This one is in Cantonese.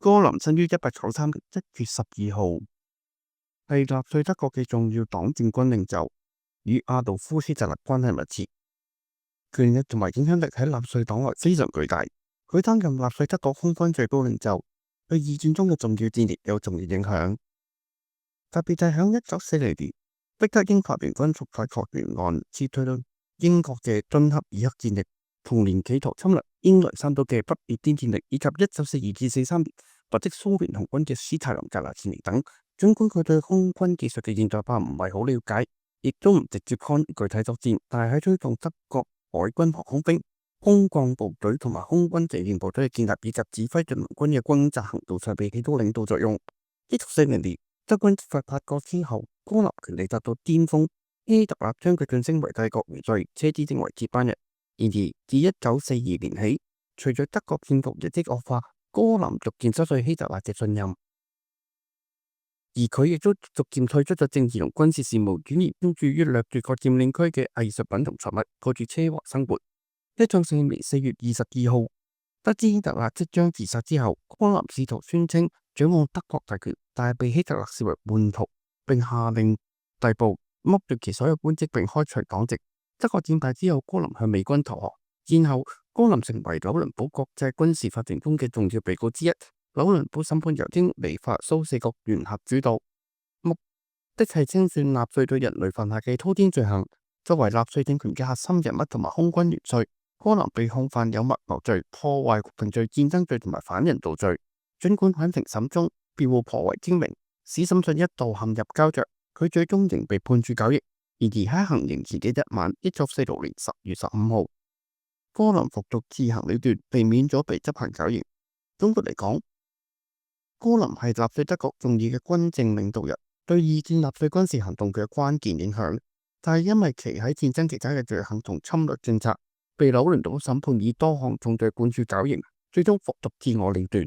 哥林生於1893年1月12號，係納粹德國嘅重要黨政軍領袖，與阿道夫希特勒關係密切，權力同埋影響力喺納粹黨內非常巨大。佢擔任納粹德國空軍最高領袖，對二戰中嘅重要戰役有重要影響。特別係響1940年，逼得英法聯軍從法國沿岸撤退到英國嘅敦克爾克戰役，同年企圖侵略英倫三島嘅不列顛戰役，以及1942至43年或者蘇聯紅軍嘅史太林格勒戰役等。儘管佢對空軍技術嘅現代化唔係好了解，亦都唔直接參與具體作戰，但係喺推動德國海軍航空兵、空降部隊同埋空軍地面部隊嘅建立，以及指揮人民軍嘅轟炸行動上被起到領導作用。1940年，德軍撤發法國之後，哥林權力達到巔峰，希特勒將佢晉升為帝國元帥，且指定為接班人。然而，自1942年起，隨着德國戰局日益惡化，哥林逐漸失去希特勒嘅信任，而佢亦都逐漸退出咗政治同軍事事務，轉而專注於掠奪各佔領區嘅藝術品同財物，過住奢華生活。1944年4月22號，得知希特勒即將自殺之後，哥林試圖宣稱掌握德國大權，但係被希特勒視為叛徒，並下令逮捕、剝奪其所有官職並開除黨籍。德國戰敗之後，哥林向美軍投降。戰後，哥林成為紐倫堡國際軍事法庭中嘅重要被告之一。紐倫堡審判由英、美、法、蘇四國聯合主導，目的係清算納粹對人類犯下嘅滔天罪行。作為納粹政權嘅核心人物同埋空軍元帥，哥林被控犯有密謀罪、破壞國平罪、戰爭罪同埋反人道罪。儘管喺庭審中辯護頗為精明，使審訊一度陷入膠着，佢最終仍被判處絞刑。然而喺行刑前嘅一晚，1946年10月15號，哥林服毒自行了斷，避免咗被執行絞刑。總括嚟講，哥林係納粹德國重要嘅軍政領導人，對二戰納粹軍事行動嘅關鍵影響。但係因為其喺戰爭期間嘅罪行同侵略政策，被紐倫堡審判以多項重罪判處絞刑，最終服毒自我了斷。